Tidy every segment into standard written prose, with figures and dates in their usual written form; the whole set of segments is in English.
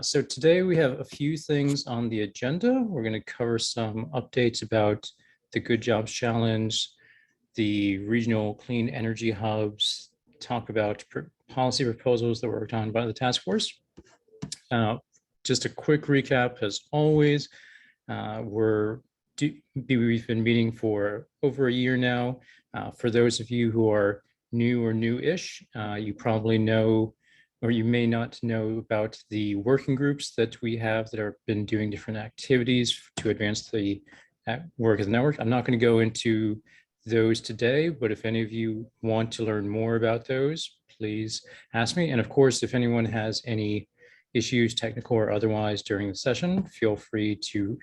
So today we have a few things on the agenda. We're going to cover some updates about the Good Jobs Challenge, the regional clean energy hubs, talk about policy proposals that were worked on by the task force. Just a quick recap, as always, we've been meeting for over a year now. For those of you who are new or new-ish, you probably know, or you may not know about the working groups that we have that have been doing different activities to advance the work of the network. I'm not going to go into those today, but if any of you want to learn more about those, please ask me. And of course, if anyone has any issues, technical or otherwise, during the session, feel free to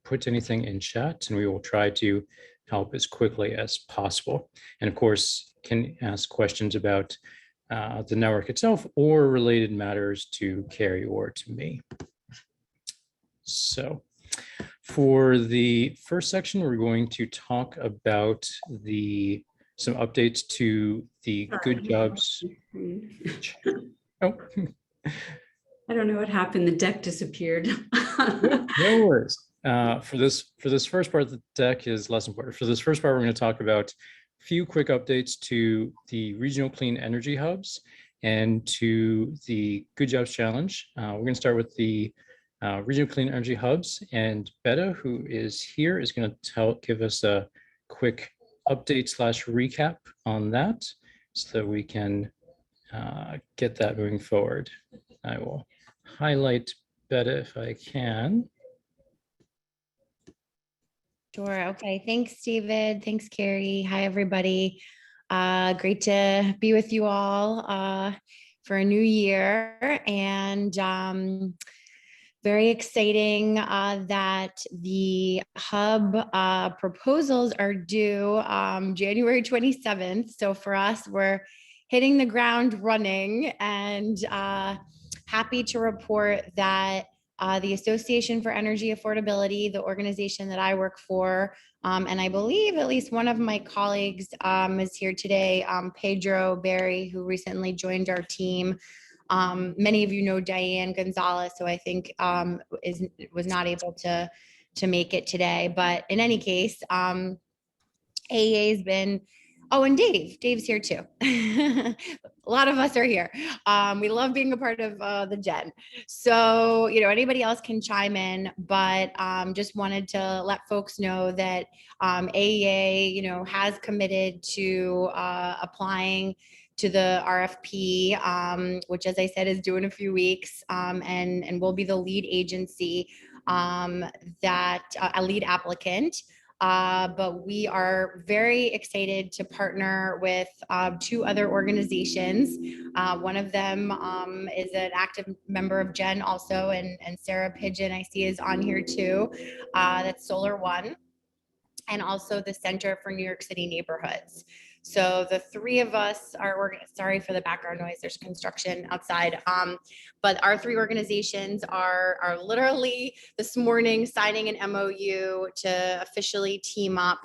put anything in chat and we will try to help as quickly as possible. And of course, can ask questions about the network itself or related matters to Carrie or to me. So for the first section, we're going to talk about some updates to the Good Jobs. Oh. I don't know what happened. The deck disappeared. No worries. For this first part, the deck is less important. For this first part, we're going to talk about a few quick updates to the regional clean energy hubs and to the Good Jobs Challenge. We're going to start with the regional clean energy hubs, and Betta, who is here, is going to give us a quick update / recap on that so that we can get that moving forward. I will highlight Betta if I can. Sure. Okay. Thanks, David. Thanks, Carrie. Hi, everybody. Great to be with you all for a new year, and very exciting that the hub proposals are due January 27th. So for us, we're hitting the ground running, and happy to report that the Association for Energy Affordability, the organization that I work for, and I believe at least one of my colleagues is here today, Pedro Berry, who recently joined our team. Many of you know Diane Gonzalez, who I think was not able to make it today. But in any case, AEA has been, oh, and Dave's here too. A lot of us are here. We love being a part of the Gen. So, anybody else can chime in, but just wanted to let folks know that AEA, has committed to applying to the RFP, which, as I said, is due in a few weeks, and will be the lead agency a lead applicant. But we are very excited to partner with two other organizations. One of them is an active member of Gen also, and Sarah Pigeon I see is on here too. That's Solar One, and also the Center for New York City Neighborhoods. So the three of us are, sorry for the background noise, there's construction outside. But our three organizations are literally this morning signing an MOU to officially team up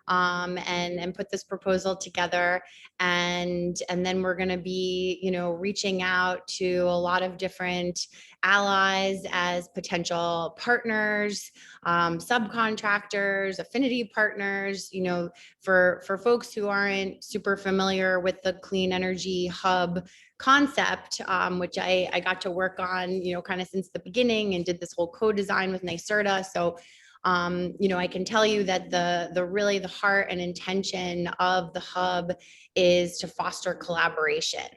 and put this proposal together. And then we're going to be, reaching out to a lot of different allies as potential partners, subcontractors, affinity partners, for folks who aren't super familiar with the clean energy hub concept, which I got to work on, kind of since the beginning, and did this whole co-design with NYSERDA. So I can tell you that the heart and intention of the hub is to foster collaboration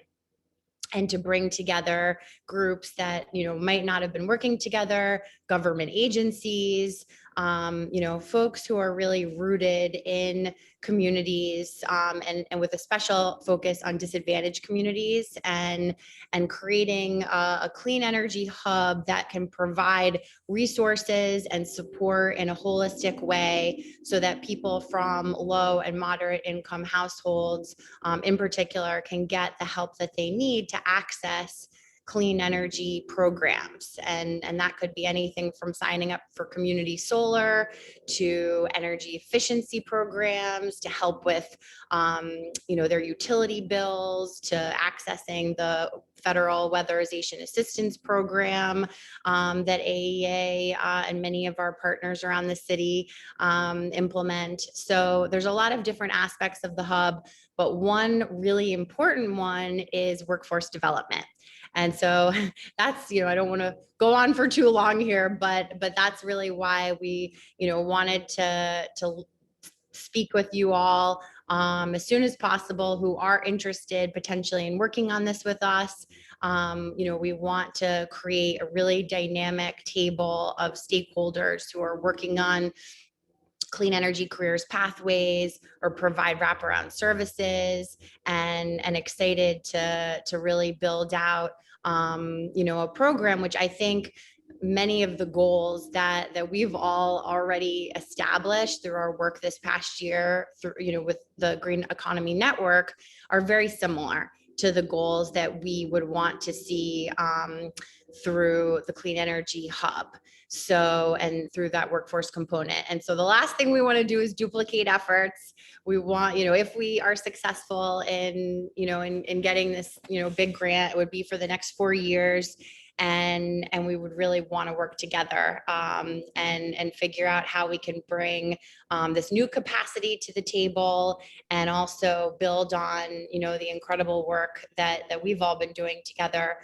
and to bring together groups that, might not have been working together, government agencies, folks who are really rooted in communities, and with a special focus on disadvantaged communities, and creating a clean energy hub that can provide resources and support in a holistic way so that people from low and moderate income households in particular can get the help that they need to access clean energy programs. And that could be anything from signing up for community solar to energy efficiency programs to help with, their utility bills, to accessing the federal weatherization assistance program that AEA and many of our partners around the city implement. So there's a lot of different aspects of the hub, but one really important one is workforce development. And so that's, I don't want to go on for too long here, but that's really why we, wanted to speak with you all as soon as possible who are interested potentially in working on this with us. We want to create a really dynamic table of stakeholders who are working on clean energy careers pathways or provide wraparound services, and excited to really build out a program which I think many of the goals that we've all already established through our work this past year through with the Green Economy Network are very similar to the goals that we would want to see through the Clean Energy Hub. So, and through that workforce component. And so the last thing we want to do is duplicate efforts. We want, if we are successful in getting this, big grant, it would be for the next 4 years. And we would really want to work together and figure out how we can bring this new capacity to the table, and also build on, the incredible work that we've all been doing together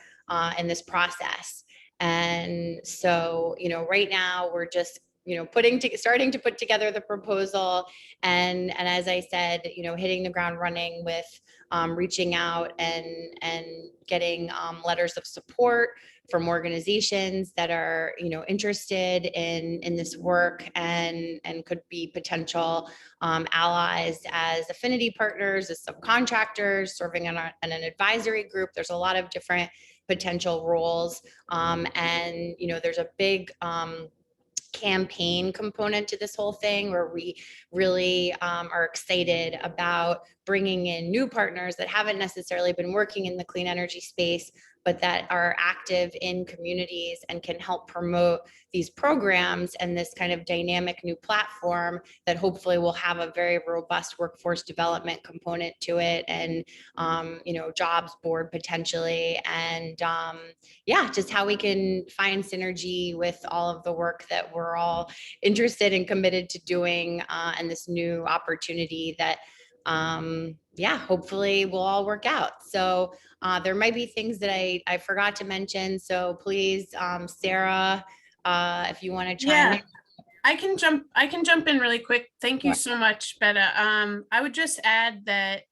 in this process. And so, right now we're just, starting to put together the proposal. And as I said, hitting the ground running with reaching out and getting letters of support from organizations that are, interested in this work and could be potential allies as affinity partners, as subcontractors, serving in an advisory group. There's a lot of different potential roles. And, there's a big campaign component to this whole thing where we really are excited about bringing in new partners that haven't necessarily been working in the clean energy space, but that are active in communities and can help promote these programs and this kind of dynamic new platform that hopefully will have a very robust workforce development component to it, and jobs board potentially, and just how we can find synergy with all of the work that we're all interested and committed to doing, and this new opportunity that hopefully will all work out. So there might be things that I forgot to mention. So please, Sarah, if you want to chime in. I can jump in really quick. Thank you so much, Betta. I would just add that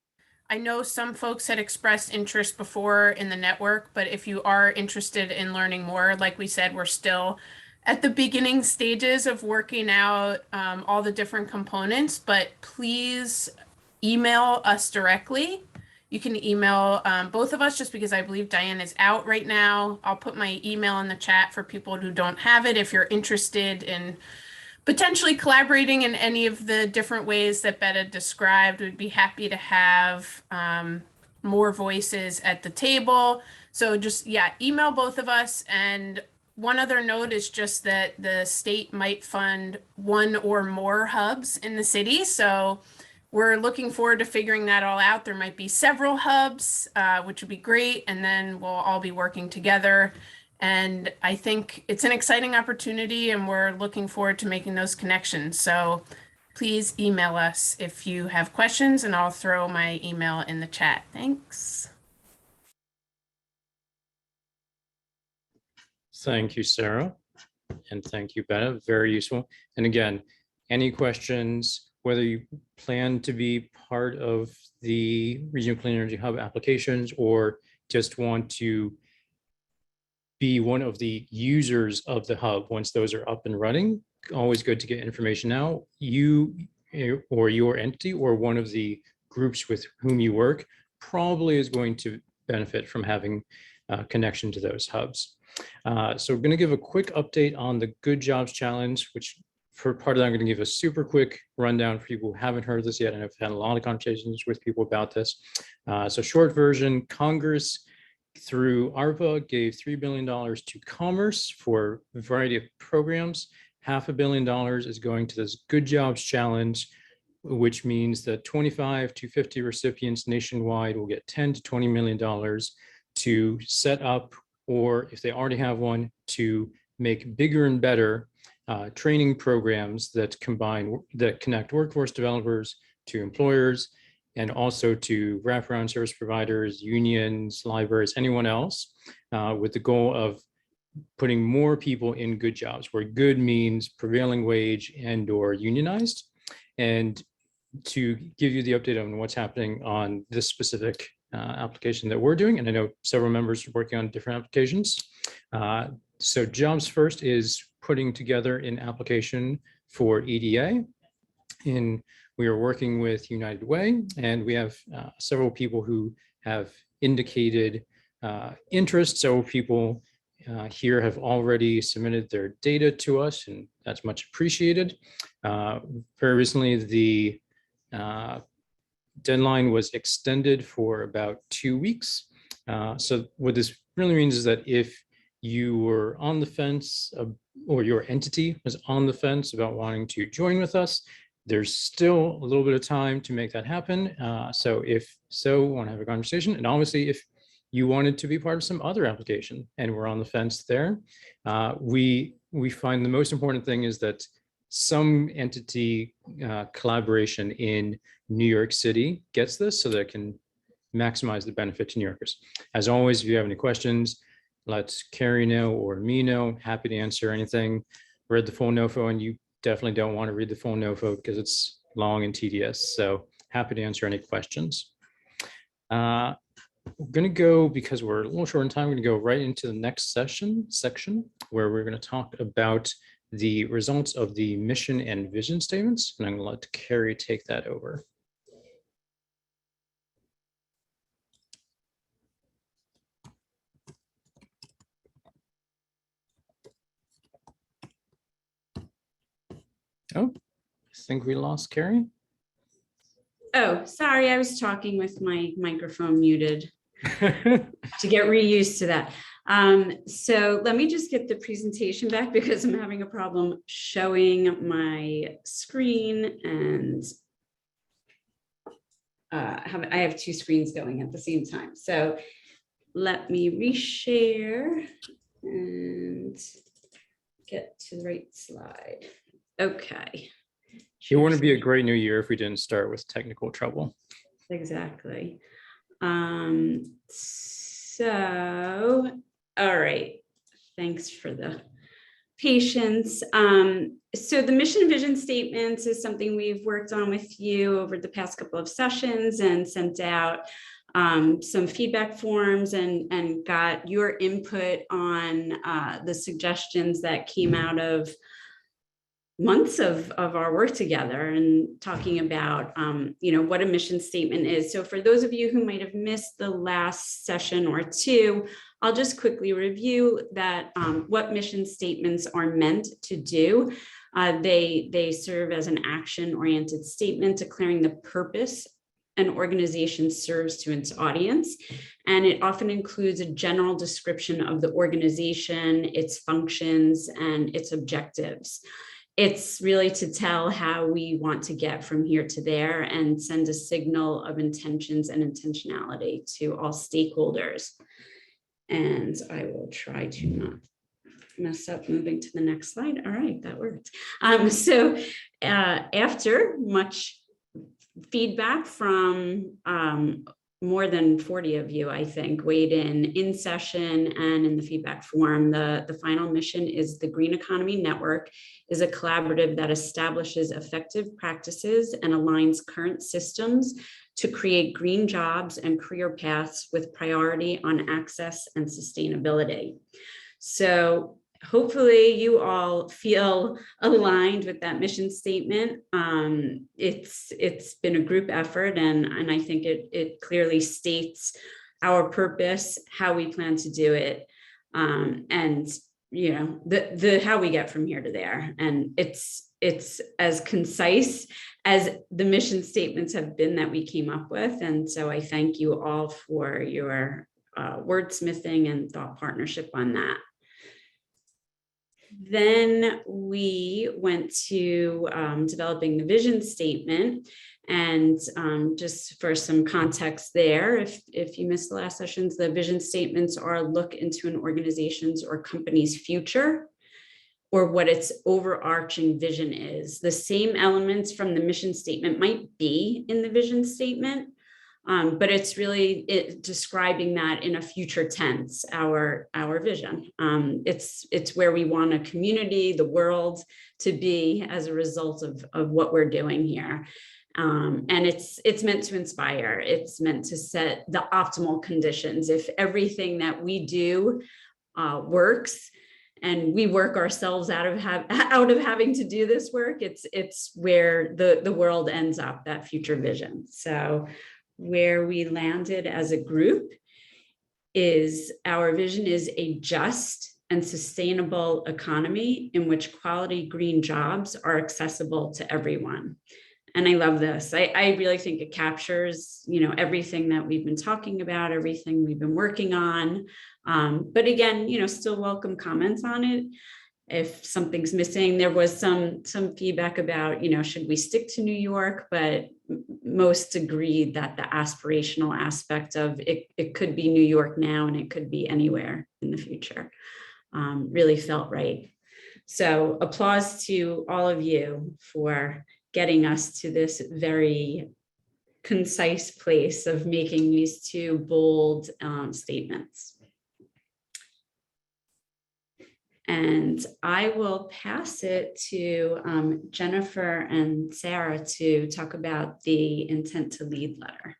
I know some folks had expressed interest before in the network, but if you are interested in learning more, like we said, we're still at the beginning stages of working out all the different components, but please email us directly. You can email both of us, just because I believe Diane is out right now. I'll put my email in the chat for people who don't have it. If you're interested in potentially collaborating in any of the different ways that Betta described, we'd be happy to have more voices at the table. So just, email both of us. And one other note is just that the state might fund one or more hubs in the city. So we're looking forward to figuring that all out. There might be several hubs, which would be great. And then we'll all be working together. And I think it's an exciting opportunity, and we're looking forward to making those connections. So please email us if you have questions, and I'll throw my email in the chat. Thanks. Thank you, Sarah. And thank you, Betta. Very useful. And again, any questions, whether you plan to be part of the Regional Clean Energy Hub applications or just want to be one of the users of the hub once those are up and running, always good to get information now. You or your entity or one of the groups with whom you work probably is going to benefit from having a connection to those hubs. So we're going to give a quick update on the Good Jobs Challenge, which for part of that, I'm going to give a super quick rundown for people who haven't heard this yet, and I've had a lot of conversations with people about this. So short version, Congress through ARPA, gave $3 billion to commerce for a variety of programs. $500 million is going to this Good Jobs Challenge, which means that 25 to 50 recipients nationwide will get $10 to $20 million to set up, or if they already have one, to make bigger and better training programs that connect workforce developers to employers, and also to wraparound service providers, unions, libraries, anyone else, with the goal of putting more people in good jobs, where good means prevailing wage and or unionized. And to give you the update on what's happening on this specific application that we're doing, and I know several members are working on different applications. So Jobs First is putting together an application for EDA. We are working with United Way, and we have several people who have indicated interest. Several people here have already submitted their data to us, and that's much appreciated. Very recently, the deadline was extended for about 2 weeks. So what this really means is that if you were on the fence, or your entity was on the fence about wanting to join with us, there's still a little bit of time to make that happen. So if want to have a conversation, and obviously if you wanted to be part of some other application and we're on the fence there, we find the most important thing is that some entity collaboration in New York City gets this, so that it can maximize the benefit to New Yorkers. As always, if you have any questions, let Carrie know or me know. Happy to answer anything. Read the full NOFO, and you definitely don't want to read the full NOFO because it's long and tedious. So happy to answer any questions. We're going to go, because we're a little short on time, we're going to go right into the next section where we're going to talk about the results of the mission and vision statements. And I'm going to let Carrie take that over. Oh, I think we lost Carrie. Oh, sorry, I was talking with my microphone muted. To get reused to that. So let me just get the presentation back, because I'm having a problem showing my screen, and I have two screens going at the same time. So let me reshare and get to the right slide. Okay. It wouldn't be a great new year if we didn't start with technical trouble. Exactly. So, all right. Thanks for the patience. So the mission and vision statements is something we've worked on with you over the past couple of sessions, and sent out some feedback forms and got your input on the suggestions that came out of months of our work together, and talking about what a mission statement is. So for those of you who might have missed the last session or two, I'll just quickly review that what mission statements are meant to do. They serve as an action-oriented statement declaring the purpose an organization serves to its audience, and it often includes a general description of the organization, its functions, and its objectives. It's really to tell how we want to get from here to there, and send a signal of intentions and intentionality to all stakeholders. And I will try to not mess up moving to the next slide. All right, that worked. So after much feedback from more than 40 of you, I think, weighed in session and in the feedback form. The final mission is the Green Economy Network is a collaborative that establishes effective practices and aligns current systems to create green jobs and career paths with priority on access and sustainability. So hopefully you all feel aligned with that mission statement. It's been a group effort, and I think it clearly states our purpose, how we plan to do it, and the how we get from here to there. And it's as concise as the mission statements have been that we came up with. And so I thank you all for your wordsmithing and thought partnership on that. Then we went to developing the vision statement. And just for some context there, if you missed the last sessions, the vision statements are a look into an organization's or company's future, or what its overarching vision is. The same elements from the mission statement might be in the vision statement, but it's really describing that in a future tense, our vision. It's where we want a community, the world to be as a result of what we're doing here. And it's meant to inspire. It's meant to set the optimal conditions. If everything that we do works, and we work ourselves out of having to do this work, it's where the world ends up, that future vision. So where we landed as a group is our vision is a just and sustainable economy in which quality green jobs are accessible to everyone. And I love this. I really think it captures, everything that we've been talking about, everything we've been working on. But again, still welcome comments on it. If something's missing, there was some feedback about, should we stick to New York? But most agreed that the aspirational aspect of it could be New York now and it could be anywhere in the future really felt right. So applause to all of you for getting us to this very concise place of making these two bold statements. And I will pass it to Jennifer and Sarah to talk about the intent to lead letter.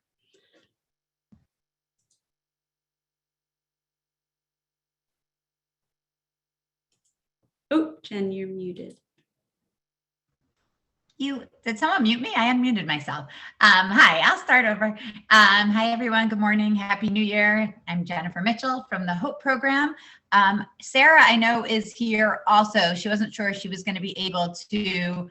Oh, Jen, you're muted. Did someone mute me? I unmuted myself. Hi, I'll start over. Hi, everyone. Good morning. Happy New Year. I'm Jennifer Mitchell from the HOPE program. Sarah, I know, is here also. She wasn't sure she was going to be able to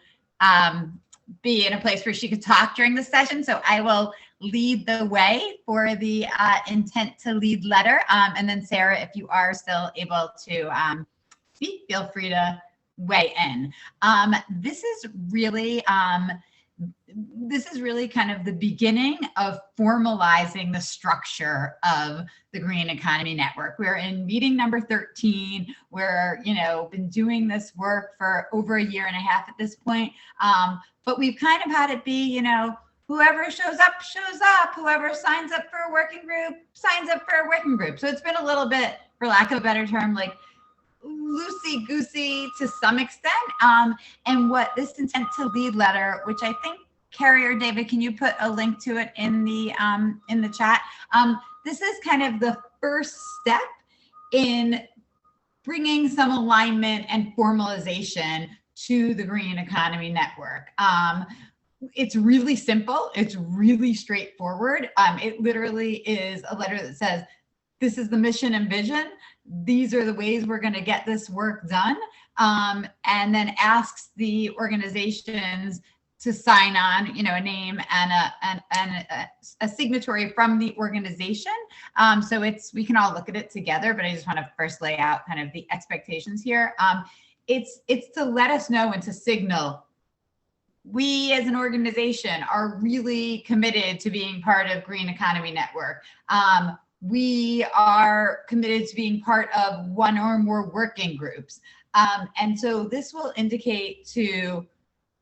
be in a place where she could talk during the session. So I will lead the way for the intent to lead letter. And then Sarah, if you are still able to speak, feel free to weigh in. This is really kind of the beginning of formalizing the structure of the Green Economy Network. We're in meeting number 13. We're, been doing this work for over a year and a half at this point. But we've kind of had it be, whoever shows up, shows up. Whoever signs up for a working group, signs up for a working group. So it's been a little bit, for lack of a better term, like loosey-goosey to some extent. And what this intent to lead letter, which I think Carrie or David, can you put a link to it in the chat? This is kind of the first step in bringing some alignment and formalization to the Green Economy Network. It's really simple. It's really straightforward. It literally is a letter that says, this is the mission and vision. These are the ways we're going to get this work done. And then asks the organizations to sign on, a name and a signatory from the organization. So we can all look at it together, but I just want to first lay out kind of the expectations here. It's to let us know and to signal we as an organization are really committed to being part of Green Economy Network. We are committed to being part of one or more working groups. And so this will indicate to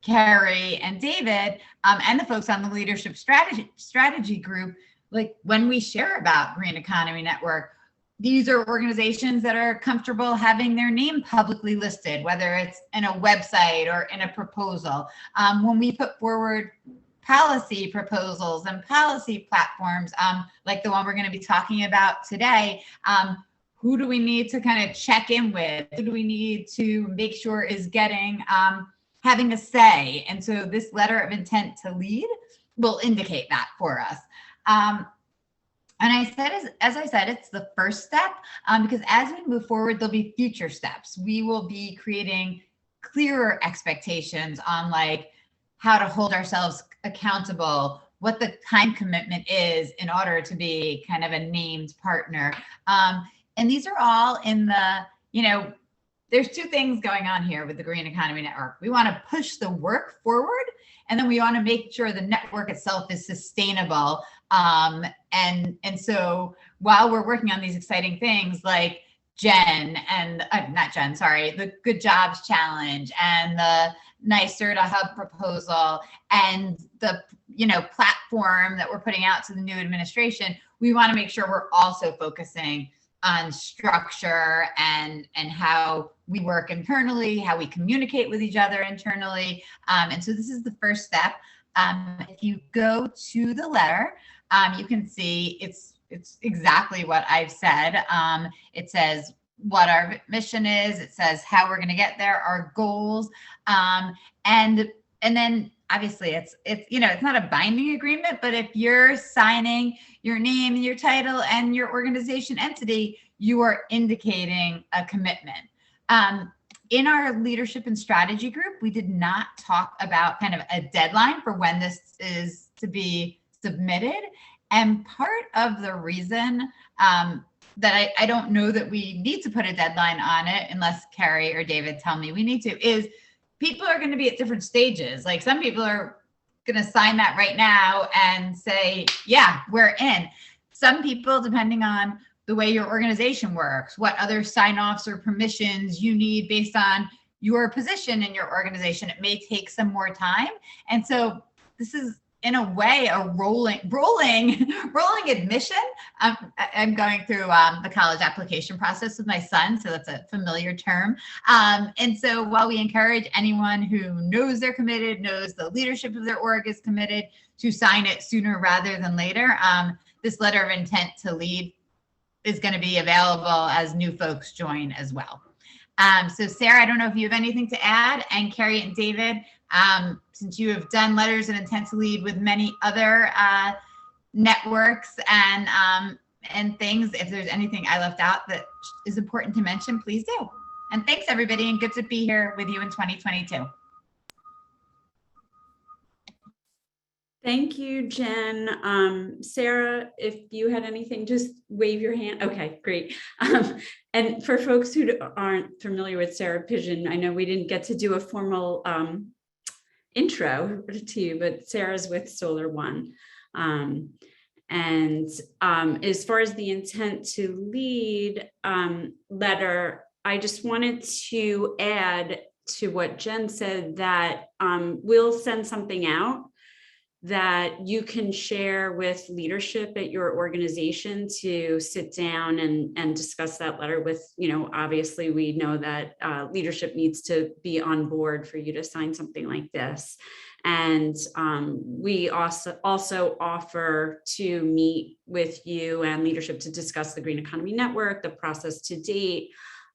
Carrie and David and the folks on the leadership strategy group, like when we share about Green Economy Network, these are organizations that are comfortable having their name publicly listed, whether it's in a website or in a proposal. When we put forward policy proposals and policy platforms, like the one we're going to be talking about today, who do we need to kind of check in with? Who do we need to make sure is getting, having a say? And so this letter of intent to lead will indicate that for us. And as I said, it's the first step, because as we move forward, there'll be future steps. We will be creating clearer expectations on like how to hold ourselves accountable, what the time commitment is in order to be kind of a named partner. And these are all in the, there's two things going on here with the Green Economy Network. We want to push the work forward, and then we want to make sure the network itself is sustainable. And so while we're working on these exciting things like the Good Jobs Challenge and the NYSERDA Hub proposal and the platform that we're putting out to the new administration, we want to make sure we're also focusing on structure and how we work internally, how we communicate with each other internally. And so this is the first step. If you go to the letter, you can see it's exactly what I've said. It says what our mission is. It says how we're going to get there, our goals, and then obviously it's not a binding agreement, but if you're signing your name and your title and your organization entity, you are indicating a commitment. In our leadership and strategy group, we did not talk about kind of a deadline for when this is to be submitted. And part of the reason that I don't know that we need to put a deadline on it, unless Carrie or David tell me we need to, is people are going to be at different stages. Like some people are going to sign that right now and say, yeah, we're in. Some people, depending on the way your organization works, what other sign-offs or permissions you need based on your position in your organization, it may take some more time. And so this is, in a way, a rolling admission. I'm going through the college application process with my son, so that's a familiar term. And so while we encourage anyone who knows they're committed, knows the leadership of their org is committed, to sign it sooner rather than later, this letter of intent to lead is going to be available as new folks join as well. So Sarah, I don't know if you have anything to add, and Carrie and David, since you have done letters of intent to lead with many other networks and things, if there's anything I left out that is important to mention, please do. And thanks everybody, and good to be here with you in 2022. Thank you, Jen. Sarah, if you had anything, just wave your hand. Okay, great. And for folks who aren't familiar with Sarah Pigeon, I know we didn't get to do a formal intro to you, but Sarah's with Solar One. And as far as the intent to lead letter, I just wanted to add to what Jen said that we'll send something out that you can share with leadership at your organization to sit down and discuss that letter with, obviously we know that leadership needs to be on board for you to sign something like this. And we also offer to meet with you and leadership to discuss the Green Economy Network, the process to date,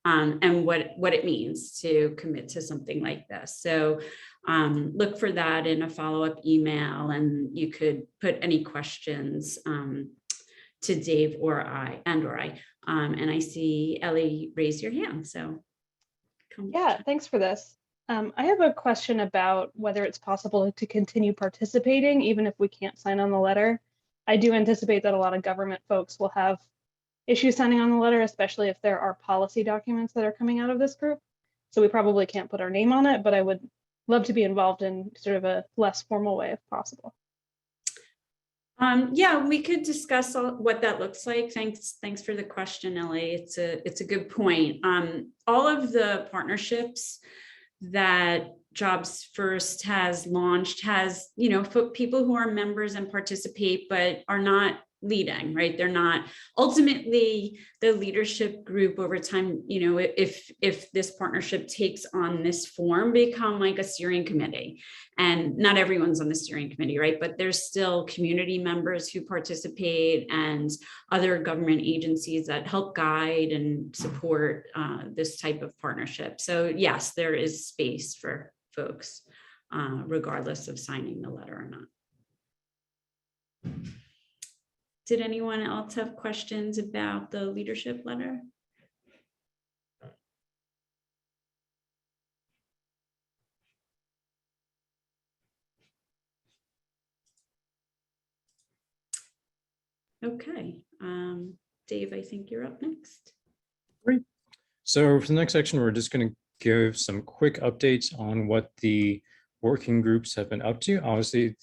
and what it means to commit to something like this. So look for that in a follow-up email, and you could put any questions to Dave or I. And I see Ellie raise your hand, so. Yeah, thanks for this. I have a question about whether it's possible to continue participating even if we can't sign on the letter. I do anticipate that a lot of government folks will have issues signing on the letter, especially if there are policy documents that are coming out of this group. So we probably can't put our name on it, but I would love to be involved in sort of a less formal way if possible. Yeah, we could discuss what that looks like. Thanks for the question, Ellie. It's a good point. All of the partnerships that Jobs First has launched has, for people who are members and participate, but are not leading, right? They're not ultimately the leadership group over time, if this partnership takes on this form, become like a steering committee. And not everyone's on the steering committee, right? But there's still community members who participate and other government agencies that help guide and support this type of partnership. So yes, there is space for folks, regardless of signing the letter or not. Did anyone else have questions about the leadership letter? Okay, Dave, I think you're up next. Great. So for the next section, we're just going to give some quick updates on what the working groups have been up to. Obviously,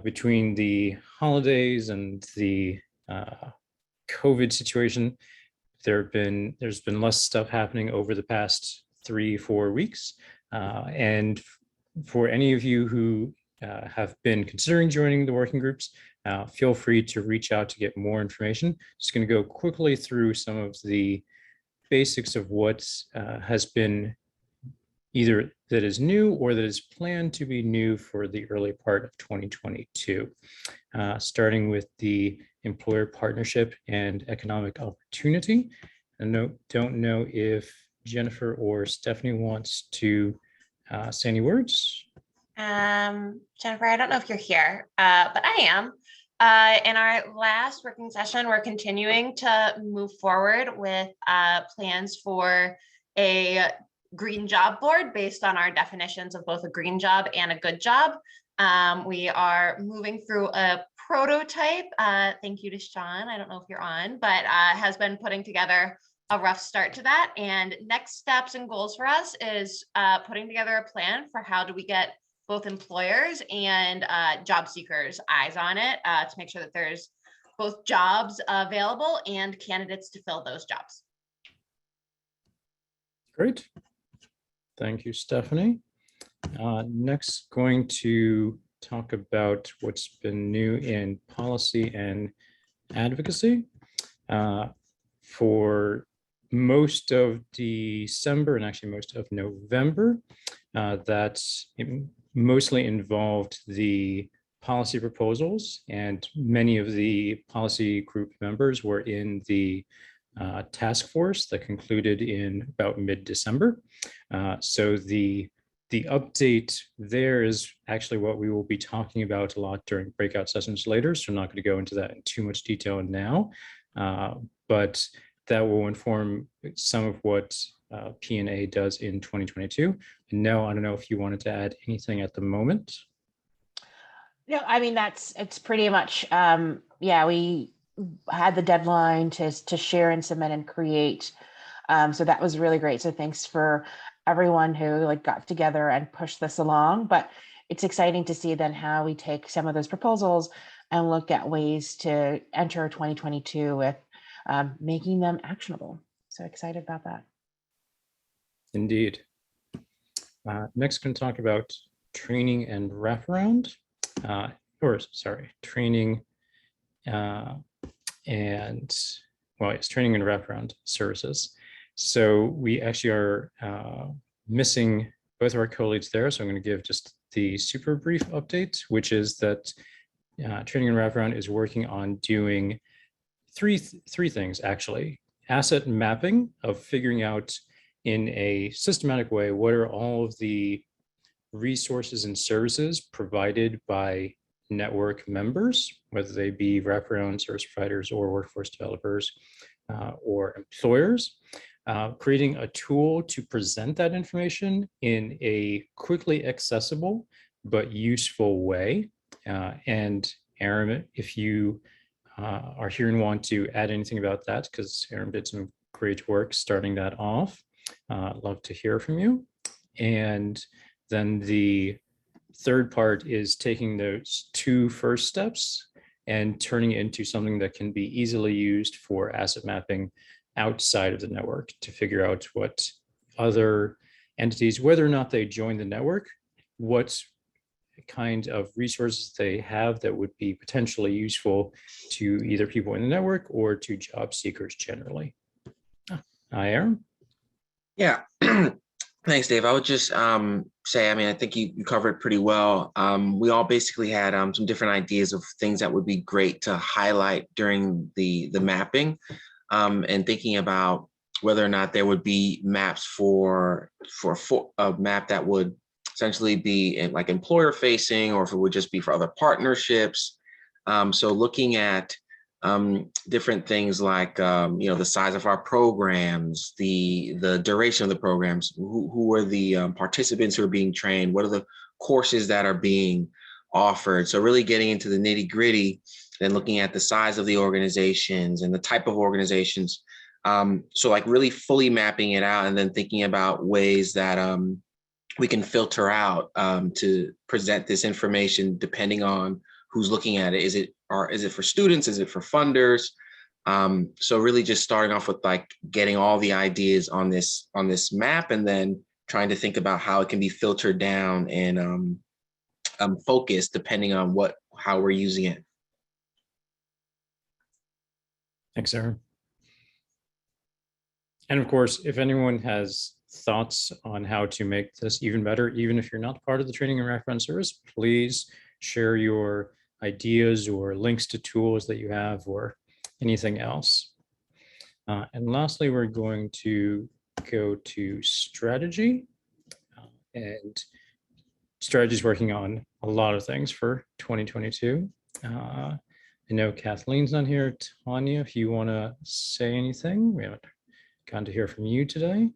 between the holidays and the COVID situation, there's been less stuff happening over the past 3-4 weeks. And for any of you who have been considering joining the working groups, feel free to reach out to get more information. Just going to go quickly through some of the basics of what has been either that is new or that is planned to be new for the early part of 2022. Starting with the employer partnership and economic opportunity. I don't know if Jennifer or Stephanie wants to say any words. Jennifer, I don't know if you're here, but I am. In our last working session, we're continuing to move forward with plans for a green job board based on our definitions of both a green job and a good job. We are moving through a prototype. Thank you to Sean. I don't know if you're on, but has been putting together a rough start to that. And next steps and goals for us is putting together a plan for how do we get both employers and job seekers eyes on it to make sure that there's both jobs available and candidates to fill those jobs. Great. Thank you, Stephanie. Next, going to talk about what's been new in policy and advocacy. For most of December and actually most of November, that's mostly involved the policy proposals, and many of the policy group members were in the task force that concluded in about mid-December. So the update there is actually what we will be talking about a lot during breakout sessions later. So I'm not going to go into that in too much detail now, but that will inform some of what P&A does in 2022. And no, I don't know if you wanted to add anything at the moment. No, I mean, it's pretty much, yeah, we had the deadline to share and submit and create. So that was really great. So thanks for everyone who got together and pushed this along. But it's exciting to see then how we take some of those proposals and look at ways to enter 2022 with making them actionable. So excited about that. Indeed. Next, going to talk about training and wraparound, training training and wraparound services. So we actually are missing both of our co-leads there. So I'm going to give just the super brief update, which is that training and wraparound is working on doing three things, actually. Asset mapping of figuring out in a systematic way what are all of the resources and services provided by network members, whether they be wraparound service providers or workforce developers or employers, creating a tool to present that information in a quickly accessible but useful way. And Aaron, if you are here and want to add anything about that, because Aaron did some great work starting that off, love to hear from you. And then the third part is taking those two first steps and turning it into something that can be easily used for asset mapping outside of the network to figure out what other entities, whether or not they join the network, what kind of resources they have that would be potentially useful to either people in the network or to job seekers generally. Hi, Aaron. Yeah, thanks, Dave. I would just say, I mean, I think you covered it pretty well. We all basically had some different ideas of things that would be great to highlight during the mapping, and thinking about whether or not there would be maps for a map that would essentially be like employer facing, or if it would just be for other partnerships. So looking at different things like the size of our programs, the duration of the programs, who are the participants who are being trained, what are the courses that are being offered. So really getting into the nitty gritty then looking at the size of the organizations and the type of organizations. So like really fully mapping it out and then thinking about ways that we can filter out to present this information depending on who's looking at it. Is it for students? Is it for funders? So really just starting off with like getting all the ideas on this map and then trying to think about how it can be filtered down and focused depending on how we're using it. Thanks, Aaron. And of course, if anyone has thoughts on how to make this even better, even if you're not part of the training and reference service, please share your ideas or links to tools that you have or anything else. And lastly, we're going to go to strategy. And strategy is working on a lot of things for 2022. I know Kathleen's not here. Tanya, if you want to say anything, we haven't gotten to hear from you today.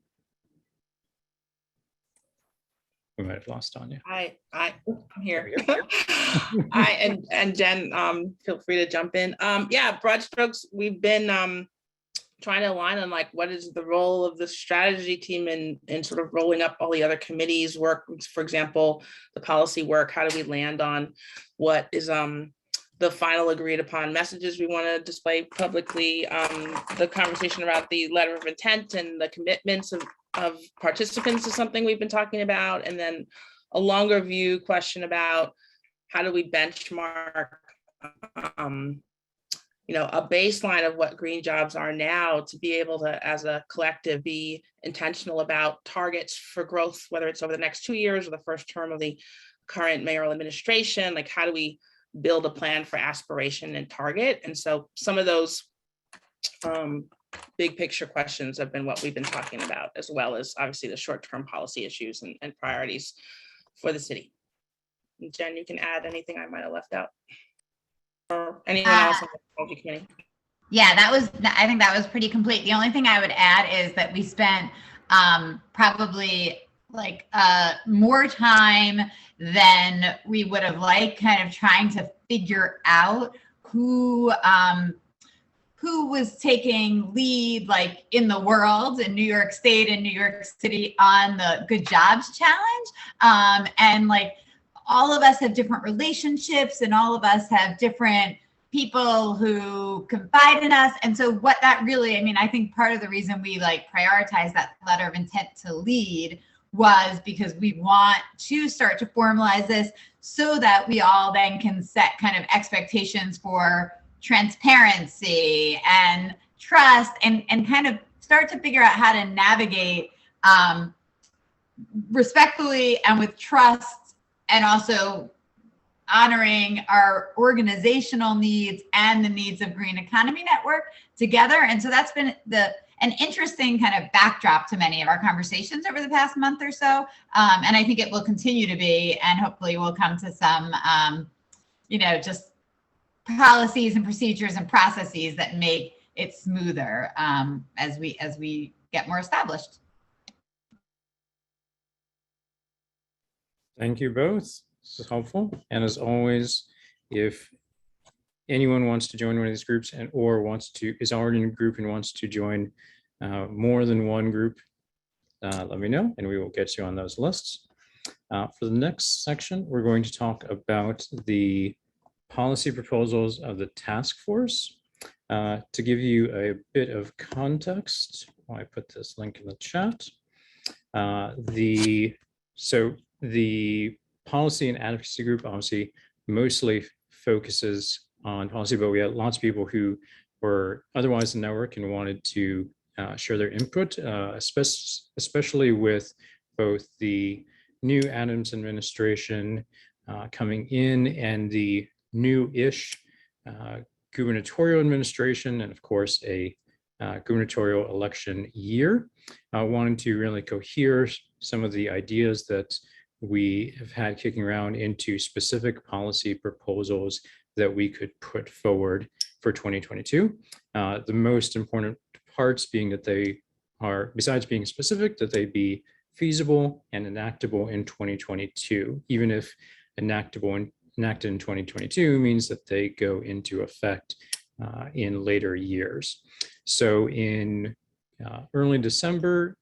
We might have lost Tanya. I'm here. And Jen, feel free to jump in. Yeah, broad strokes, we've been trying to align on like what is the role of the strategy team in sort of rolling up all the other committees work. For example, the policy work, how do we land on what is the final agreed upon messages we want to display publicly, the conversation about the letter of intent and the commitments of participants is something we've been talking about. And then a longer view question about how do we benchmark a baseline of what green jobs are now to be able to, as a collective, be intentional about targets for growth, whether it's over the next 2 years or the first term of the current mayoral administration. Like, how do we build a plan for aspiration and target? And so some of those big picture questions have been what we've been talking about, as well as obviously the short-term policy issues and priorities for the city. And Jen, you can add anything I might have left out. Or anyone else on the technology committee. Yeah, I think that was pretty complete. The only thing I would add is that we spent probably like more time than we would have liked kind of trying to figure out who was taking lead like in the world in New York State and New York City on the Good Jobs Challenge. And like all of us have different relationships and all of us have different people who confide in us. And so what that really, I mean, I think part of the reason we like prioritize that letter of intent to lead was because we want to start to formalize this so that we all then can set kind of expectations for transparency and trust and kind of start to figure out how to navigate respectfully and with trust, and also honoring our organizational needs and the needs of Green Economy Network together. And so that's been an interesting kind of backdrop to many of our conversations over the past month or so. And I think it will continue to be, and hopefully we'll come to some, just policies and procedures and processes that make it smoother as we get more established. Thank you both. This is helpful. And as always, if anyone wants to join one of these groups or is already in a group and wants to join more than one group, let me know and we will get you on those lists. For the next section, we're going to talk about the policy proposals of the task force. To give you a bit of context, I put this link in the chat. The policy and advocacy group obviously mostly focuses on policy, but we had lots of people who were otherwise in the network and wanted to share their input, especially with both the new Adams administration coming in and the new-ish gubernatorial administration, and of course a gubernatorial election year. Wanting to really cohere some of the ideas that we have had kicking around into specific policy proposals that we could put forward for 2022. The most important parts being that they are, besides being specific, that they be feasible and enactable in 2022. Even if enactable enacted in 2022 means that they go into effect in later years. So in early December,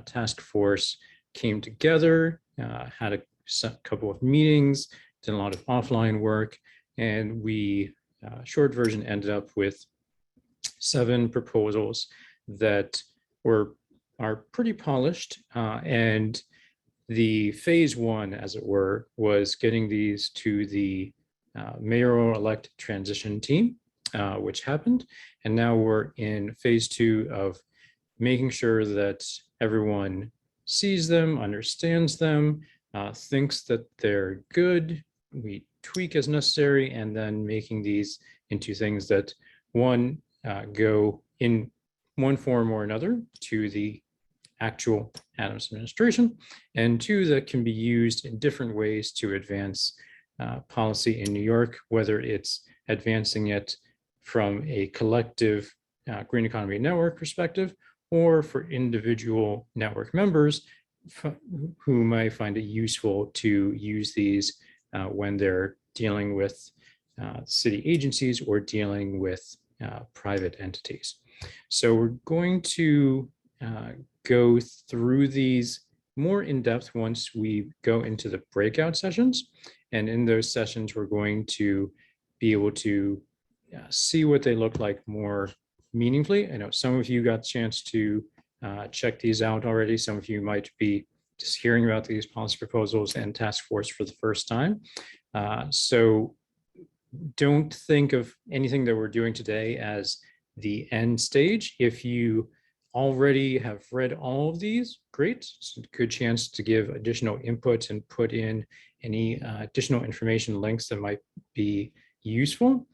task force came together, had a couple of meetings, did a lot of offline work, and we, short version, ended up with 7 proposals that are pretty polished, and the phase 1, as it were, was getting these to the mayoral-elect transition team, which happened. And now we're in phase 2 of making sure that everyone sees them, understands them, thinks that they're good. We tweak as necessary, and then making these into things that, one, go in one form or another to the actual Adams administration, and 2, that can be used in different ways to advance policy in New York, whether it's advancing it from a collective green economy network perspective, or for individual network members who might find it useful to use these when they're dealing with city agencies or dealing with private entities. So we're going to go through these more in depth once we go into the breakout sessions. And in those sessions, we're going to be able to see what they look like more meaningfully. I know some of you got a chance to check these out already. Some of you might be just hearing about these policy proposals and task force for the first time. So don't think of anything that we're doing today as the end stage. If you already have read all of these, great. It's a good chance to give additional input and put in any additional information links that might be useful.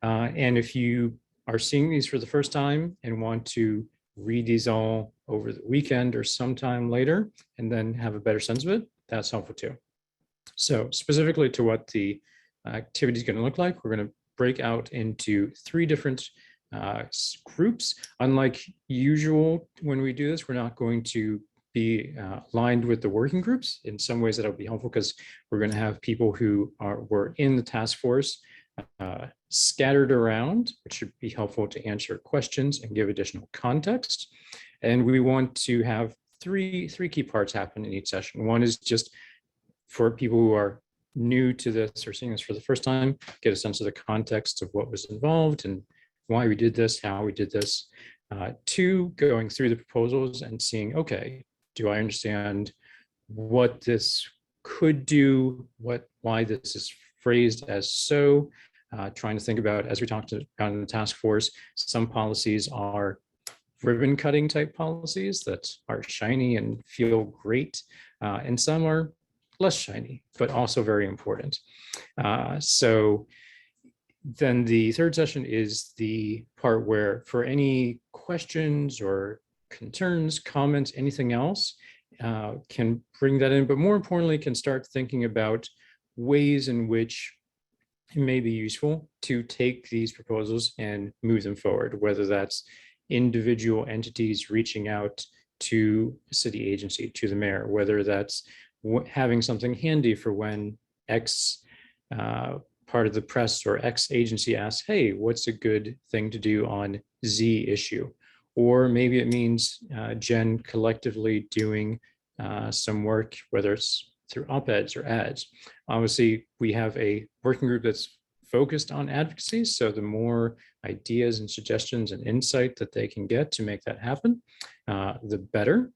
And if you are seeing these for the first time and want to read these all over the weekend or sometime later and then have a better sense of it, that's helpful too. So specifically to what the activity is going to look like, we're going to break out into 3 different groups. Unlike usual, when we do this, we're not going to be aligned with the working groups. In some ways that'll be helpful because we're going to have people who were in the task force scattered around, which should be helpful to answer questions and give additional context. And we want to have three key parts happen in each session. One is just for people who are new to this or seeing this for the first time, get a sense of the context of what was involved and why we did this, how we did this. 2, going through the proposals and seeing, okay, do I understand what this could do, why this is phrased as so, trying to think about, as we talked about in the task force, some policies are ribbon cutting type policies that are shiny and feel great, and some are less shiny, but also very important. So then the third session is the part where for any questions or concerns, comments, anything else, can bring that in, but more importantly, can start thinking about ways in which it may be useful to take these proposals and move them forward, whether that's individual entities reaching out to a city agency, to the mayor, whether that's having something handy for when X part of the press or X agency asks, hey, what's a good thing to do on Z issue? Or maybe it means Jen collectively doing some work, whether it's through op-eds or ads. Obviously, we have a working group that's focused on advocacy. So the more ideas and suggestions and insight that they can get to make that happen, the better.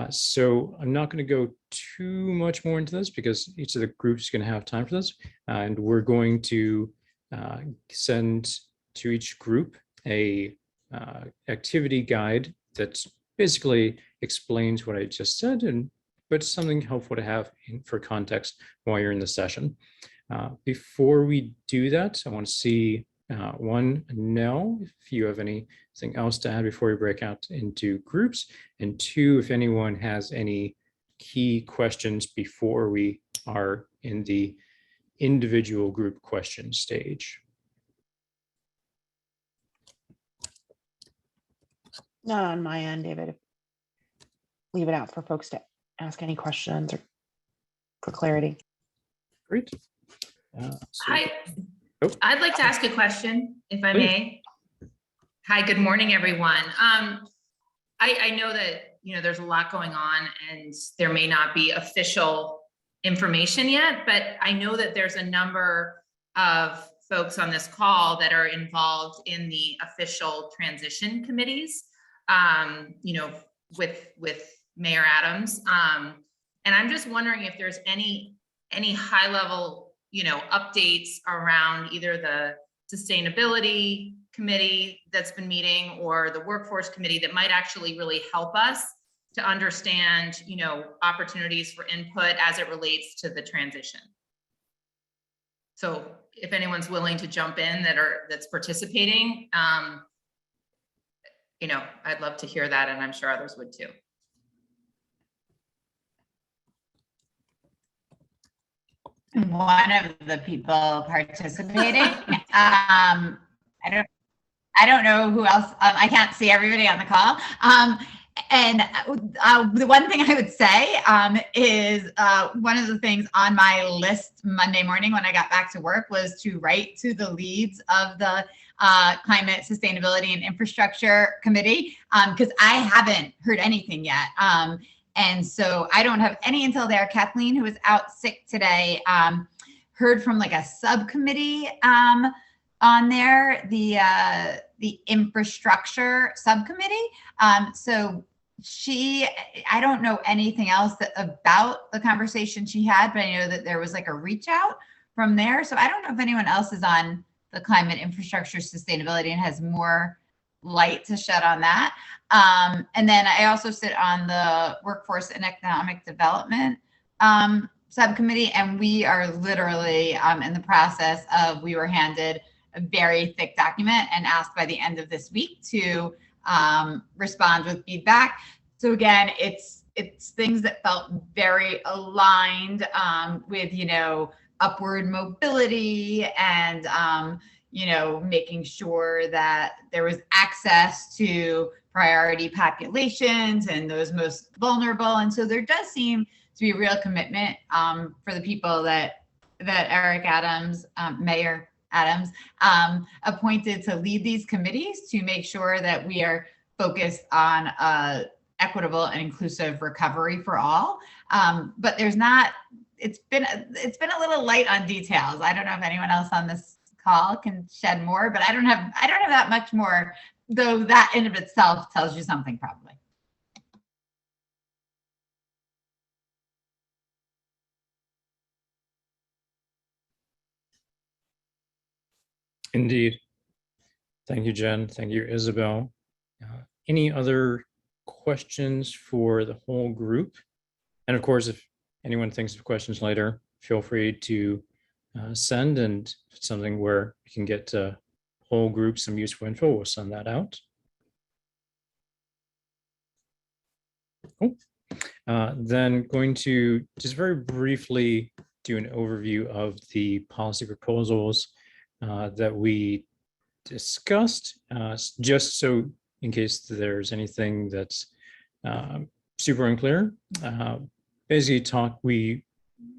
So I'm not going to go too much more into this because each of the groups is going to have time for this. And we're going to send to each group a activity guide that basically explains what I just said, but it's something helpful to have for context while you're in the session. Before we do that, I want to see one, Nell, if you have anything else to add before we break out into groups, and 2, if anyone has any key questions before we are in the individual group question stage. Not on my end, David. Leave it out for folks to ask any questions or for clarity. Great. Hi, Oh. I'd like to ask a question, if I Please. may. Hi, good morning, everyone. I know that, there's a lot going on and there may not be official information yet, but I know that there's a number of folks on this call that are involved in the official transition committees, with Mayor Adams. And I'm just wondering if there's any high level, updates around either the sustainability committee that's been meeting or the workforce committee that might actually really help us to understand, opportunities for input as it relates to the transition. So if anyone's willing to jump in that's participating, I'd love to hear that, and I'm sure others would too. One of the people participating. I don't know who else. I can't see everybody on the call. And the one thing I would say is one of the things on my list Monday morning when I got back to work was to write to the leads of the Climate, Sustainability, and Infrastructure Committee, because I haven't heard anything yet. And so I don't have any until there. Kathleen, who was out sick today, heard from like a subcommittee on there, the infrastructure subcommittee. So I don't know anything else about the conversation she had, but I know that there was like a reach out from there. So I don't know if anyone else is on the climate, infrastructure, sustainability and has more light to shed on that. And then I also sit on the workforce and economic development subcommittee, and we are literally in the process of, we were handed a very thick document and asked by the end of this week to respond with feedback. So again, it's things that felt very aligned with, upward mobility and, making sure that there was access to priority populations and those most vulnerable. And so there does seem to be a real commitment for the people that Eric Adams, Mayor Adams, appointed to lead these committees to make sure that we are focused on equitable and inclusive recovery for all. But there's not, it's been a little light on details. I don't know if anyone else on this call can shed more, but I don't have that much more, though that in of itself tells you something probably. Indeed. Thank you, Jen. Thank you, Isabel. Any other questions for the whole group? And of course, if anyone thinks of questions later, feel free to send, and if it's something where we can get whole group some useful info, we'll send that out. Cool. Then going to just very briefly do an overview of the policy proposals that we discussed, just so in case there's anything that's super unclear. Basically we,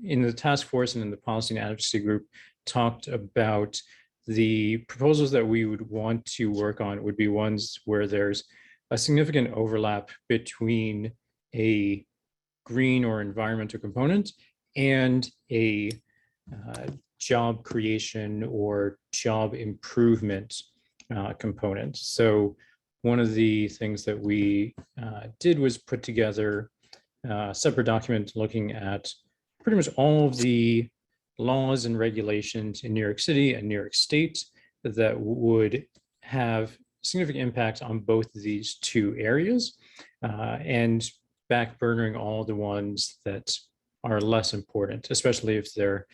in the task force and in the policy and advocacy group, talked about the proposals that we would want to work on would be ones where there's a significant overlap between a green or environmental component and a job creation or job improvement component. So one of the things that we did was put together a separate document looking at pretty much all of the laws and regulations in New York City and New York State that would have significant impact on both of these two areas, and backburnering all the ones that are less important, especially if they're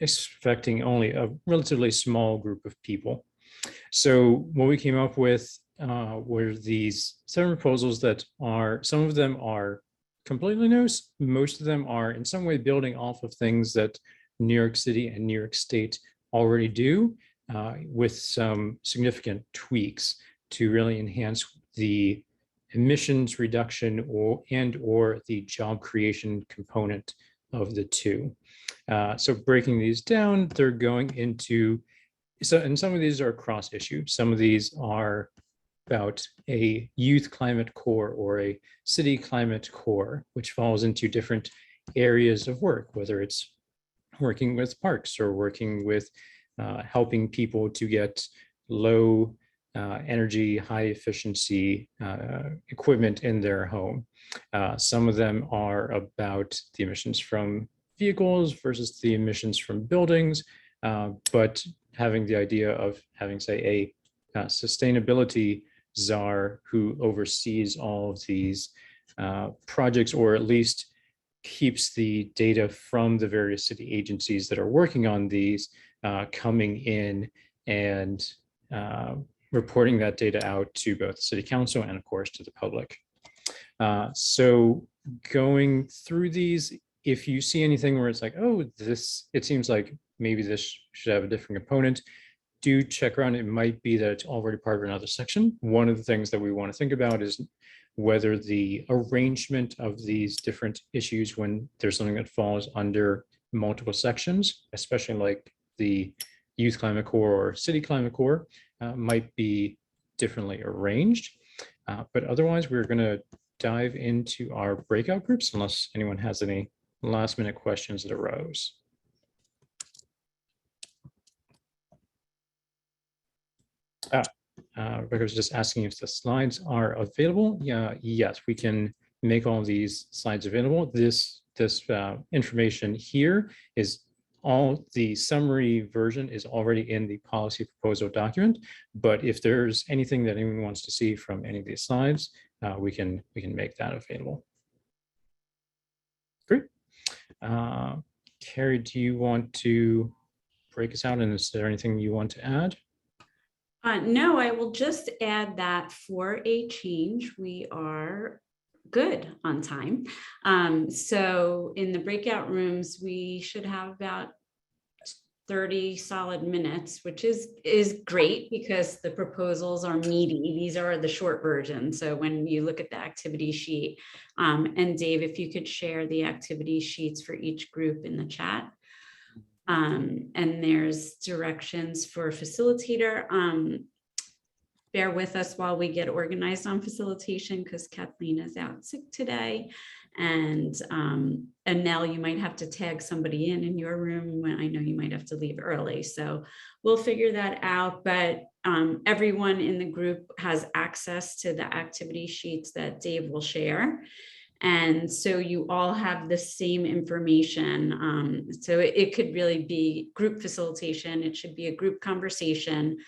affecting only a relatively small group of people. So what we came up with were these 7 proposals that are, some of them are completely new, most of them are in some way building off of things that New York City and New York State already do, with some significant tweaks to really enhance the emissions reduction or the job creation component of the two. So breaking these down, they're going into, and some of these are cross issue. Some of these are about a youth climate core or a city climate core, which falls into different areas of work, whether it's working with parks or working with helping people to get low energy, high efficiency equipment in their home. Some of them are about the emissions from vehicles versus the emissions from buildings, but having the idea of having, say, a sustainability czar who oversees all of these projects, or at least keeps the data from the various city agencies that are working on these coming in and reporting that data out to both the city council and of course to the public. So going through these, if you see anything where it's like, oh, this, it seems like maybe this should have a different component, do check around. It might be that it's already part of another section. One of the things that we want to think about is whether the arrangement of these different issues, when there's something that falls under multiple sections, especially like the youth climate core or city climate core, might be differently arranged. But otherwise, we're going to dive into our breakout groups unless anyone has any last minute questions that arose. Rebecca was just asking if the slides are available. Yeah, yes, we can make all of these slides available. This information here is all, the summary version is already in the policy proposal document. But if there's anything that anyone wants to see from any of these slides, we can make that available. Great. Carrie, do you want to break us out? And is there anything you want to add? No, I will just add that for a change, we are good on time. So in the breakout rooms, we should have about 30 solid minutes, which is great because the proposals are meaty. These are the short version. So when you look at the activity sheet, and Dave, if you could share the activity sheets for each group in the chat. And there's directions for facilitator. Bear with us while we get organized on facilitation because Kathleen is out sick today. And Nell, you might have to tag somebody in your room when I know you might have to leave early. So we'll figure that out. But everyone in the group has access to the activity sheets that Dave will share. And so you all have the same information. So it could really be group facilitation. It should be a group conversation.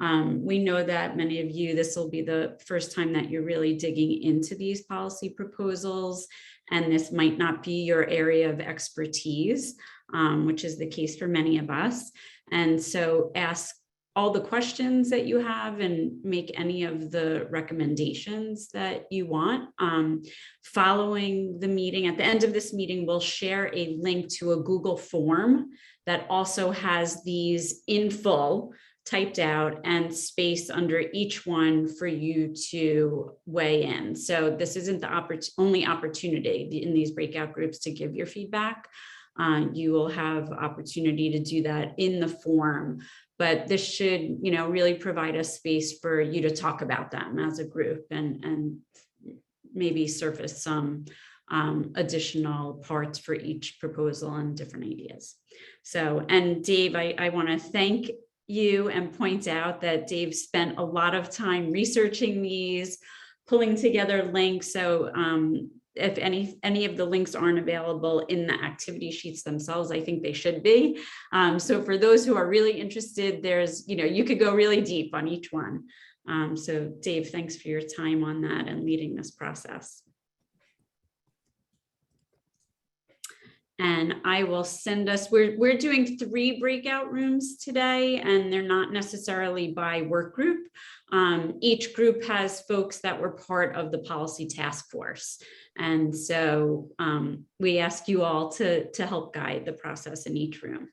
We know that many of you, this will be the first time that you're really digging into these policy proposals, and this might not be your area of expertise, which is the case for many of us. And so ask all the questions that you have and make any of the recommendations that you want. Following the meeting, at the end of this meeting, we'll share a link to a Google form that also has these in full typed out and space under each one for you to weigh in. So this isn't the only opportunity in these breakout groups to give your feedback. You will have opportunity to do that in the form, but this should, really provide a space for you to talk about them as a group and maybe surface some additional parts for each proposal and different ideas. So, and Dave, I want to thank you and point out that Dave spent a lot of time researching these, pulling together links. So if any of the links aren't available in the activity sheets themselves, I think they should be. So for those who are really interested, there's, you could go really deep on each one. So Dave, thanks for your time on that and leading this process. And I will send us, we're doing 3 breakout rooms today, and they're not necessarily by work group. Each group has folks that were part of the policy task force. And so we ask you all to help guide the process in each room.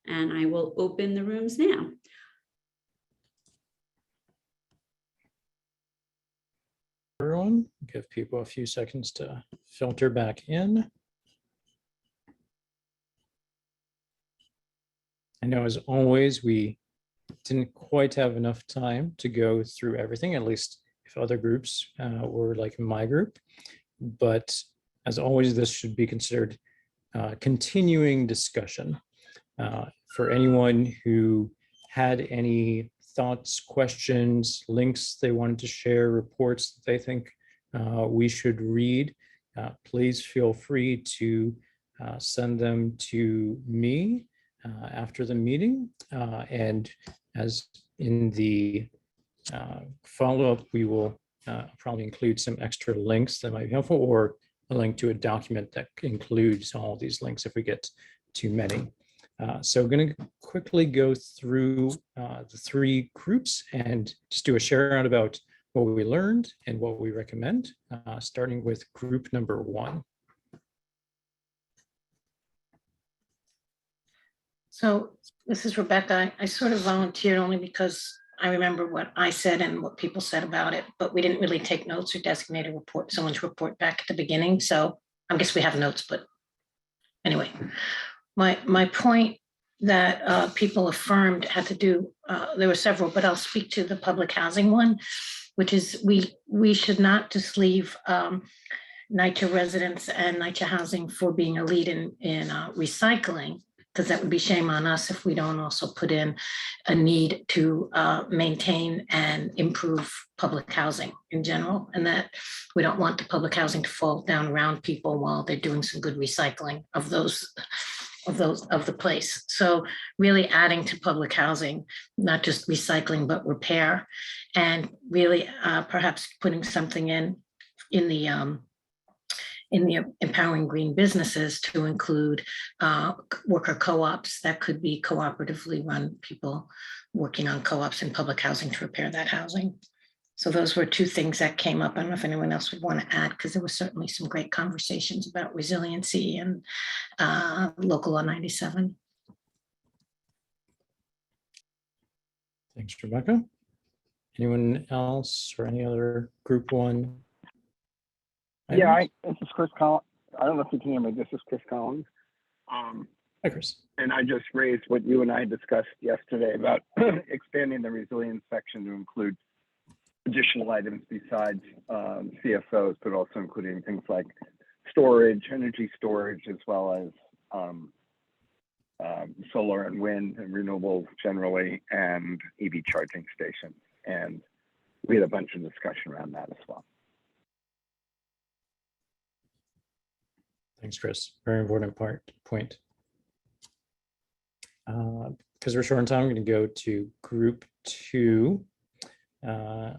And I will open the rooms now. Everyone, give people a few seconds to filter back in. I know as always, we didn't quite have enough time to go through everything, at least if other groups were like my group. But as always, this should be considered continuing discussion. For anyone who had any thoughts, questions, links they wanted to share, reports that they think we should read, please feel free to send them to me after the meeting. And as in the follow-up, we will probably include some extra links that might be helpful, or a link to a document that includes all these links if we get too many. So I'm going to quickly go through the three groups and just do a share out about what we learned and what we recommend, starting with group number 1. So this is Rebecca. I sort of volunteered only because I remember what I said and what people said about it, but we didn't really take notes or designate a report, someone's report back at the beginning. So I guess we have notes, but anyway, my point that people affirmed had to do, there were several, but I'll speak to the public housing one, which is we should not just leave NYCHA residents and NYCHA housing for being a lead in recycling, because that would be shame on us if we don't also put in a need to maintain and improve public housing in general, and that we don't want the public housing to fall down around people while they're doing some good recycling of the place. So really adding to public housing, not just recycling, but repair, and really perhaps putting something in the empowering green businesses to include worker co-ops that could be cooperatively run, people working on co-ops and public housing to repair that housing. So those were two things that came up. I don't know if anyone else would want to add, because there was certainly some great conversations about resiliency and local law 97. Thanks, Rebecca. Anyone else or any other group 1? Yeah, this is Chris Collins. I don't know if you can hear me. This is Chris Collins. Hi, Chris. And I just raised what you and I discussed yesterday about expanding the resilience section to include additional items besides CSOs, but also including things like storage, energy storage, as well as solar and wind and renewables generally, and EV charging stations. And we had a bunch of discussion around that as well. Thanks, Chris. Very important point. Because we're short on time, I'm going to go to group 2. I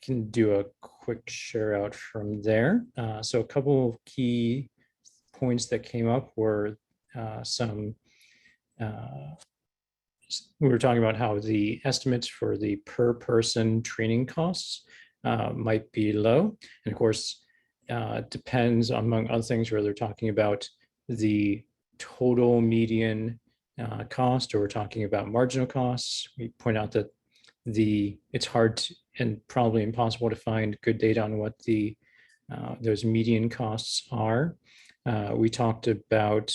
can do a quick share out from there. So a couple of key points that came up were we were talking about how the estimates for the per person training costs might be low. And of course, depends, among other things, whether they're talking about the total median cost or we're talking about marginal costs. We point out that it's hard and probably impossible to find good data on what those median costs are. We talked about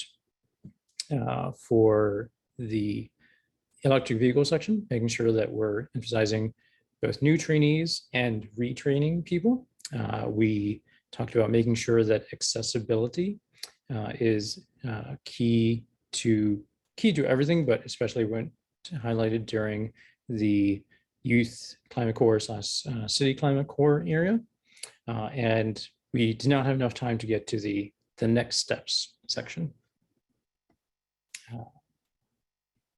for the electric vehicle section, making sure that we're emphasizing both new trainees and retraining people. We talked about making sure that accessibility is key to everything, but especially when highlighted during the youth climate corps / city climate corps area. And we did not have enough time to get to the next steps section.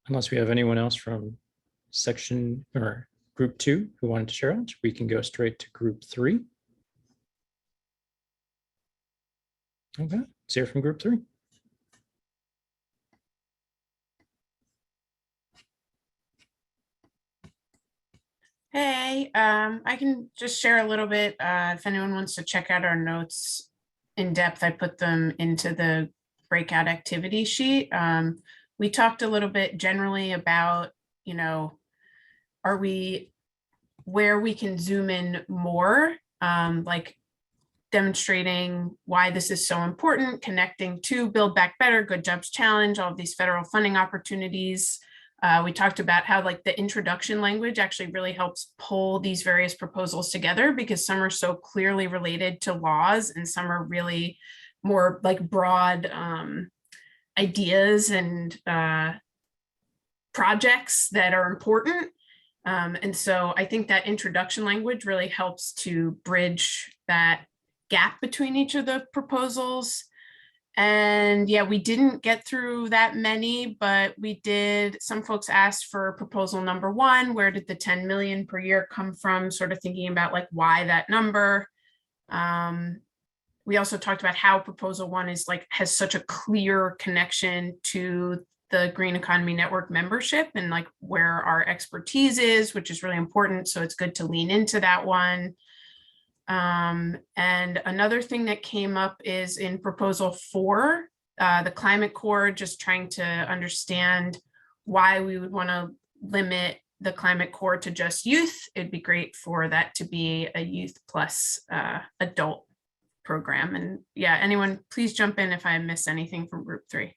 Unless we have anyone else from section or group 2 who wanted to share out, we can go straight to group 3. Okay, let's hear from group 3. Hey, I can just share a little bit. If anyone wants to check out our notes in depth, I put them into the breakout activity sheet. We talked a little bit generally about, where we can zoom in more, like demonstrating why this is so important, connecting to Build Back Better, Good Jobs Challenge, all of these federal funding opportunities. We talked about how like the introduction language actually really helps pull these various proposals together, because some are so clearly related to laws and some are really more like broad ideas and projects that are important. And so I think that introduction language really helps to bridge that gap between each of the proposals. And yeah, we didn't get through that many, but we did. Some folks asked for proposal number 1, where did the 10 million per year come from? Sort of thinking about like why that number. We also talked about how proposal 1 is like has such a clear connection to the Green Economy Network membership and like where our expertise is, which is really important. So it's good to lean into that one. And another thing that came up is in proposal 4, the Climate Corps, just trying to understand why we would want to limit the Climate Corps to just youth. It'd be great for that to be a youth plus adult program. And yeah, anyone, please jump in if I miss anything from group 3.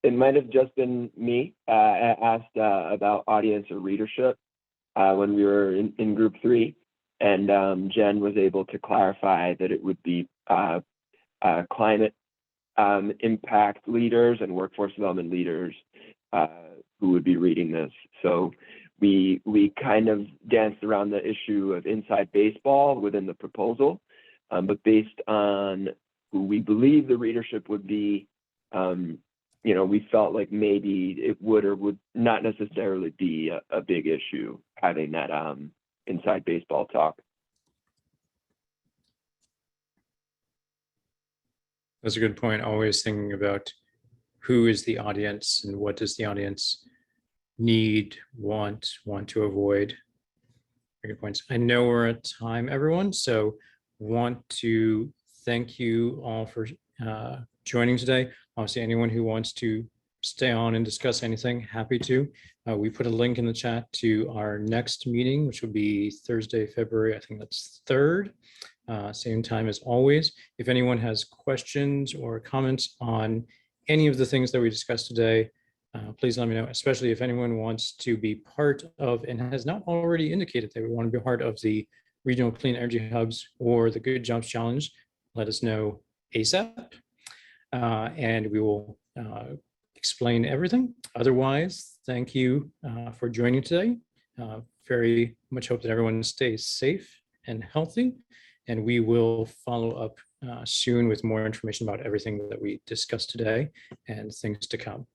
It might have just been me. I asked about audience or readership when we were in group 3, and Jen was able to clarify that it would be climate impact leaders and workforce development leaders who would be reading this. So we kind of danced around the issue of inside baseball within the proposal, but based on who we believe the readership would be, you know, we felt like maybe it would or would not necessarily be a big issue having that inside baseball talk. That's a good point. Always thinking about who is the audience and what does the audience need, want to avoid. Very good points. I know we're at time, everyone, so want to thank you all for joining today. Obviously, anyone who wants to stay on and discuss anything, happy to. We put a link in the chat to our next meeting, which will be Thursday, February, I think that's 3rd, same time as always. If anyone has questions or comments on any of the things that we discussed today, please let me know, especially if anyone wants to be part of and has not already indicated they would want to be part of the Regional Clean Energy Hubs or the Good Jobs Challenge. Let us know ASAP. And we will explain everything. Otherwise, thank you for joining today. Very much hope that everyone stays safe and healthy, and we will follow up soon with more information about everything that we discussed today and things to come.